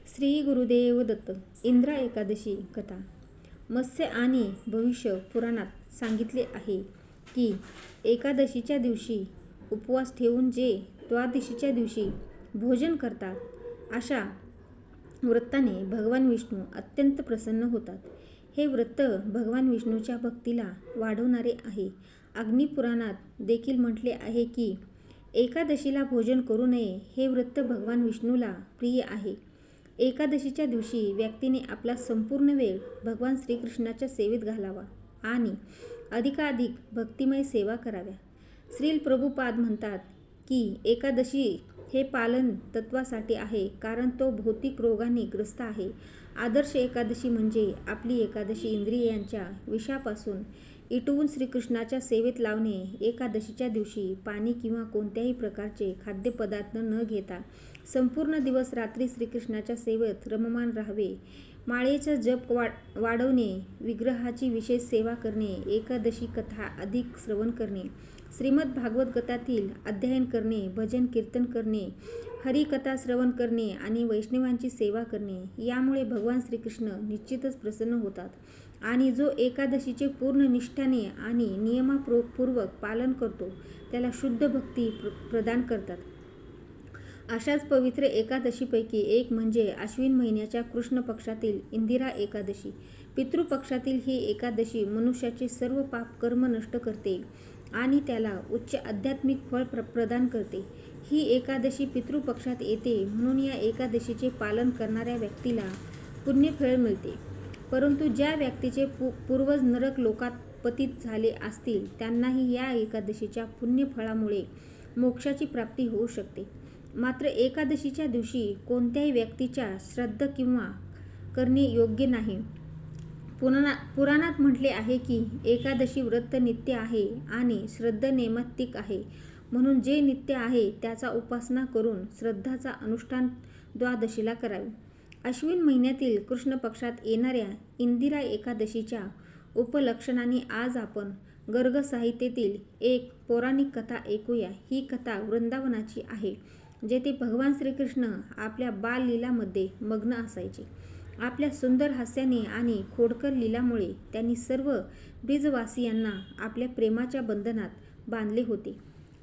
श्री गुरुदेव दत्त. इंद्र एकादशी कथा. मत्स्य आणि भविष्य पुराणात सांगितले आहे की एकादशीच्या दिवशी उपवास ठेवून जे द्वादशीच्या दिवशी भोजन करतात, अशा व्रताने भगवान विष्णू अत्यंत प्रसन्न होतात. हे व्रत भगवान विष्णूच्या भक्तीला वाढवणारे आहे. अग्निपुराणात देखील म्हटले आहे की एकादशीला भोजन करू नये. हे व्रत भगवान विष्णूला प्रिय आहे. एकादशीच्या दिवशी व्यक्तीने आपला संपूर्ण वेळ भगवान श्रीकृष्णाच्या सेवेत घालावा आणि अधिकाधिक भक्तिमय सेवा कराव्या. श्रील प्रभुपाद म्हणतात की एकादशी हे पालन तत्वासाठी आहे, कारण तो भौतिक रोगाने ग्रस्त आहे. आदर्श एकादशी म्हणजे आपली एकादशी इंद्रियांच्या विषापासून इटवून श्रीकृष्णाच्या सेवेत लावणे. एकादशीच्या दिवशी पाणी किंवा कोणत्याही प्रकारचे खाद्यपदार्थ न घेता संपूर्ण दिवस रात्री श्रीकृष्णाच्या सेवेत रममाण राहावे. माळेचा जप वाढवणे, विग्रहाची विशेष सेवा करणे, एकादशी कथा अधिक श्रवण करणे, श्रीमद भागवत गीतातील अध्ययन करणे, भजन कीर्तन करणे, हरिकथा श्रवण करणे आणि वैष्णवांची सेवा करणे. यामुळे भगवान श्रीकृष्ण निश्चितच प्रसन्न होतात आणि जो एकादशीचे पूर्ण निष्ठाने आणि नियमपूर्वक पालन करतो त्याला शुद्ध भक्ती प्रदान करतात. अशाच पवित्र एकादशीपैकी एक म्हणजे आश्विन महिन्याच्या कृष्ण पक्षातील इंदिरा एकादशी. पितृपक्षातील ही एकादशी मनुष्याचे सर्व पाप कर्म नष्ट करते आणि त्याला उच्च आध्यात्मिक फळ प्रदान करते. ही एकादशी पितृपक्षात येते म्हणून या एकादशीचे पालन करणाऱ्या व्यक्तीला पुण्यफळ मिळते. परंतु ज्या व्यक्तीचे पूर्वज नरक लोकात पतित झाले असतील त्यांनाही या एकादशीच्या पुण्यफळामुळे मोक्षाची प्राप्ती होऊ शकते. मात्र एकादशीच्या दिवशी कोणत्याही व्यक्तीच्या श्राद्ध किंवा करणे योग्य नाही. पुराणात म्हटले आहे की एकादशी व्रत नित्य आहे आणि श्राद्ध नैमित्तिक आहे, म्हणून जे नित्य आहे त्याचा उपासना करून श्राद्धाचा अनुष्ठान द्वादशीला करावे. आश्विन महिन्यातील कृष्ण पक्षात येणाऱ्या इंदिरा एकादशीच्या उपलक्षणाने आज आपण गर्ग साहित्यातील एक पौराणिक कथा ऐकूया. ही कथा वृंदावनाची आहे, जेथे भगवान श्रीकृष्ण आपल्या बाललीलामध्ये मग्न असायचे. आपल्या सुंदर हास्याने आणि खोडकर लीलामुळे त्यांनी सर्व ब्रिजवासियांना आपल्या प्रेमाच्या बंधनात बांधले होते.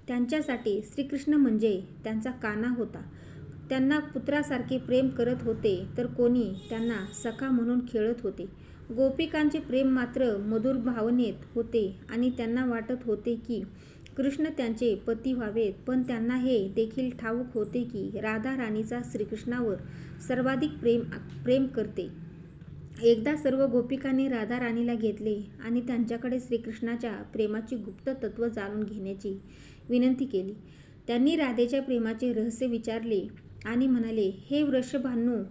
त्यांच्यासाठी श्रीकृष्ण म्हणजे त्यांचा कान्हा होता. त्यांना पुत्रासारखे प्रेम करत होते, तर कोणी त्यांना सखा म्हणून खेळत होते. गोपिकांचे प्रेम मात्र मधुर भावनेत होते आणि त्यांना वाटत होते की कृष्ण त्यांचे पती व्हावेत. पण त्यांना हे देखील ठाऊक होते की राधा राणीचा श्रीकृष्णावर सर्वाधिक प्रेम करते. एकदा सर्व गोपिकांनी राधा राणीला घेतले आणि त्यांच्याकडे श्रीकृष्णाच्या प्रेमाची गुप्त तत्व जाणून घेण्याची विनंती केली. त्यांनी राधेच्या प्रेमाचे रहस्य विचारले आणि म्हणाले, हे वृषभानू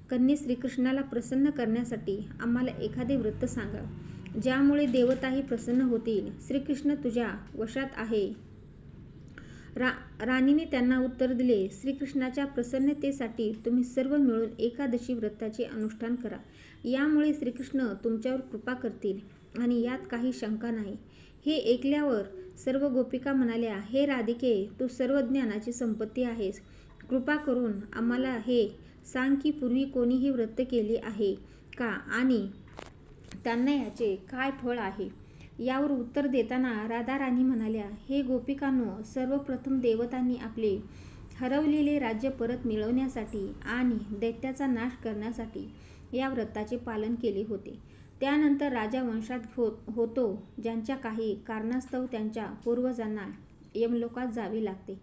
कन्ये, श्रीकृष्णाला प्रसन्न करण्यासाठी आम्हाला एखादे व्रत सांगा, ज्यामुळे देवताही प्रसन्न होतील. श्रीकृष्ण तुझ्या वशात आहे. राणीने त्यांना उत्तर दिले, श्रीकृष्णाच्या प्रसन्नतेसाठी तुम्ही सर्व मिळून एकादशी व्रताचे अनुष्ठान करा. यामुळे श्रीकृष्ण तुमच्यावर कृपा करतील आणि यात काही शंका नाही. हे ऐकल्यावर सर्व गोपिका म्हणाल्या, हे राधिके, तू सर्व ज्ञानाची संपत्ती आहेस. कृपा करून आम्हाला हे सांग की पूर्वी कोणी हे व्रत केले आहे का आणि त्यांना याचे काय फळ आहे. यावर उत्तर देताना राधा राणी म्हणाल्या, हे गोपिकांनो, सर्वप्रथम देवतांनी आपले हरवलेले राज्य परत मिळवण्यासाठी आणि दैत्याचा नाश करण्यासाठी या व्रताचे पालन केले होते. त्यानंतर राजा वंशात होतो ज्यांच्या काही कारणास्तव त्यांच्या पूर्वजांना यमलोकात जावे लागते.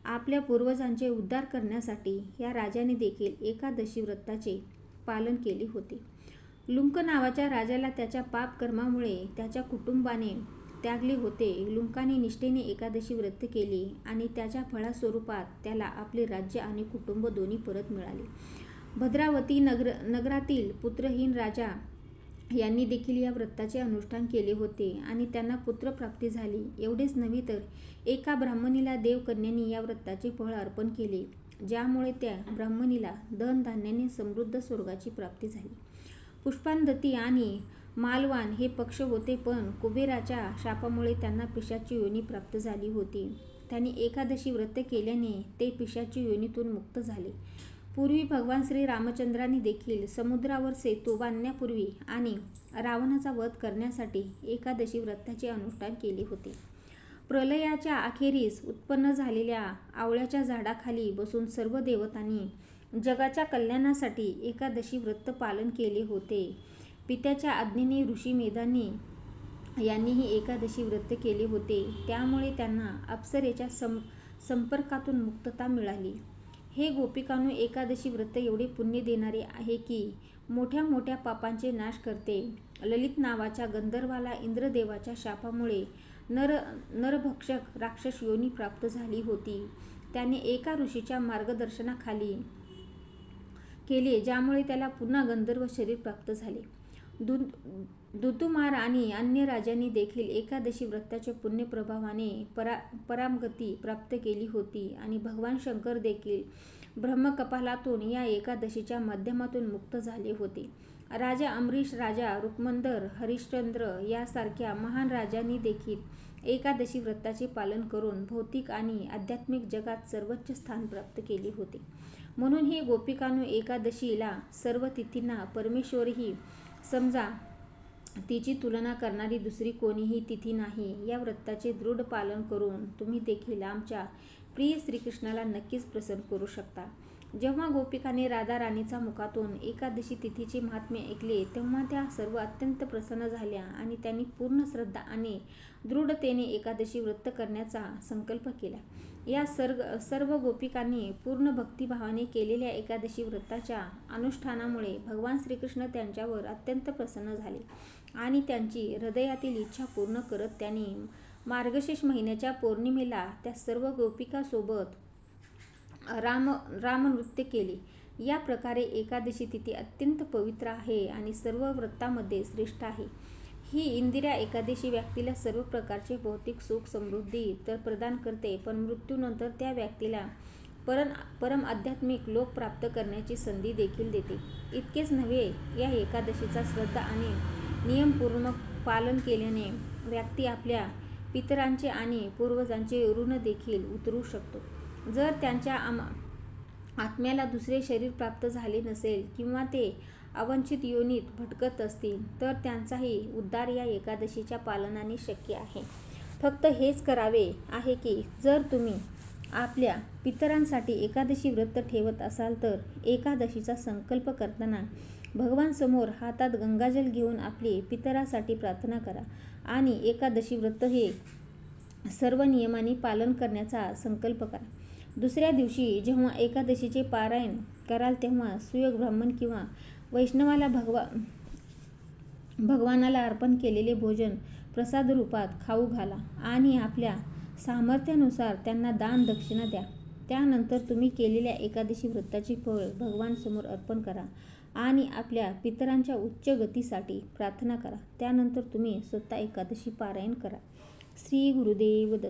आपल्या पूर्वजांचे उद्धार करण्यासाठी या राजाने देखील एकादशी व्रताचे पालन केले होते. लुंक नावाच्या राजाला त्याच्या पाप कर्मामुळे त्याच्या कुटुंबाने त्यागले होते. लुंकाने निष्ठेने एकादशी व्रत केले आणि त्याच्या फळस्वरूपात त्याला आपले राज्य आणि कुटुंब दोन्ही परत मिळाले. भद्रावती नगरातील पुत्रहीन राजा यांनी देखील या व्रताचे अनुष्ठान केले होते आणि त्यांना पुत्रप्राप्ती झाली. एवढेच नव्हे तर एका ब्राह्मणीला देवकन्यांनी या व्रताचे फळ अर्पण केले, ज्यामुळे त्या ब्राह्मणीला धनधान्याने समृद्ध स्वर्गाची प्राप्ती झाली. पुष्पांधती आणि मालवान हे पक्ष होते, पण कुबेराच्या शापामुळे त्यांना पिशाची योनी प्राप्त झाली होती. त्यांनी एकादशी व्रत केल्याने ते पिशाची योनीतून मुक्त झाले. पूर्वी भगवान श्री रामचंद्रांनी देखील समुद्रावर सेतू बांधण्यापूर्वी आणि रावणाचा वध करण्यासाठी एकादशी व्रताचे अनुष्ठान केले होते. प्रलयाच्या अखेरीस उत्पन्न झालेल्या आवळ्याच्या झाडाखाली बसून सर्व देवतांनी जगाच्या कल्याणासाठी एकादशी व्रत पालन केले होते. पित्याच्या आज्ञेने ऋषी मेधांनी यांनीही एकादशी व्रत केले होते. त्यामुळे त्यांना अप्सरेच्या संपर्कातून मुक्तता मिळाली. हे गोपिकांनो, एकादशी व्रत एवढे पुण्य देणारे आहे की मोठ्या मोठ्या पापांचे नाश करते. ललित नावाच्या गंधर्वाला इंद्रदेवाच्या शापामुळे नरभक्षक राक्षस योनी प्राप्त झाली होती. त्याने एका ऋषीच्या मार्गदर्शनाखाली केले, ज्यामुळे त्याला पुन्हा गंधर्व शरीर प्राप्त झाले. दुतुमार आणि अन्य राजांनी देखील एकादशी व्रताच्या पुण्य प्रभावाने परामगती प्राप्त केली होती आणि भगवान शंकर देखील ब्रह्मकपालातून या एकादशीच्या माध्यमातून मुक्त झाले होते. राजा अमरीश, राजा रुक्मंदर, हरिश्चंद्र यासारख्या महान राजांनी देखील एकादशी व्रताचे पालन करून भौतिक आणि आध्यात्मिक जगात सर्वोच्च स्थान प्राप्त केले होते. म्हणून हे गोपिकांनो, एकादशीला सर्व तिथींना परमेश्वरही समजा तिची तुलना करणारी दुसरी कोणीही तिथी नाही. या व्रताचे दृढ पालन करून तुम्ही देखील आमच्या प्रिय श्रीकृष्णाला नक्कीच प्रसन्न करू शकता. जेव्हा गोपिकाने राधा राणीचा मुखातून एकादशी तिथीचे महात्म्य ऐकले, तेव्हा त्या सर्व अत्यंत प्रसन्न झाल्या आणि त्यांनी पूर्ण श्रद्धा आणि दृढतेने एकादशी व्रत करण्याचा संकल्प केला. या सर्व गोपिकांनी पूर्ण भक्तिभावाने केलेल्या एकादशी व्रताच्या अनुष्ठानामुळे भगवान श्रीकृष्ण त्यांच्यावर अत्यंत प्रसन्न झाले आणि त्यांची हृदयातील इच्छा पूर्ण करत त्यांनी मार्गशीर्ष महिन्याच्या पौर्णिमेला त्या सर्व गोपिकांसोबत रामनृत्य केले. या प्रकारे एकादशी तिथी अत्यंत पवित्र आहे आणि सर्व व्रतांमध्ये श्रेष्ठ आहे. ही इंदिरा एकादशी व्यक्तीला सर्व प्रकारचे भौतिक सुख समृद्धी तर प्रदान करते, पण मृत्यूनंतर त्या व्यक्तीला परम आध्यात्मिक लोक प्राप्त करण्याची संधी देखील देते. इतकेच नव्हे, या एकादशीचा श्रद्धा आणि नियमपूर्वक पालन केल्याने व्यक्ती आपल्या पितरांचे आणि पूर्वजांचे ऋण देखील उतरवू शकतो. जर त्यांच्या आत्म्याला दुसरे शरीर प्राप्त झाले नसेल किंवा ते अवांछित योनीत भटकत असतील, तर त्यांचाही उद्धार या एकादशीच्या पालनाने शक्य आहे. फक्त हेच करावे आहे की जर तुम्ही आपल्या पितरांसाठी एकादशी व्रत ठेवत असाल तर एकादशीचा संकल्प करताना भगवान समोर हातात गंगाजल घेऊन आपले पितरासाठी प्रार्थना करा आणि एकादशी व्रत हे सर्व नियमांनी पालन करण्याचा संकल्प करा. दुसऱ्या दिवशी जेव्हा एकादशीचे पारायण कराल तेव्हा सुयोग ब्राह्मण किंवा वैष्णवाला भगवानाला अर्पण केलेले भोजन प्रसाद रूपात खाऊ घाला आणि आपल्या सामर्थ्यानुसार त्यांना दान दक्षिणा द्या. त्यानंतर तुम्ही केलेल्या एकादशी व्रताचे फळ भगवान समोर अर्पण करा आणि आपल्या पितरांच्या उच्च गतीसाठी प्रार्थना करा. त्यानंतर तुम्ही स्वतः एकादशी पारायण करा. श्री गुरुदेव दत्त.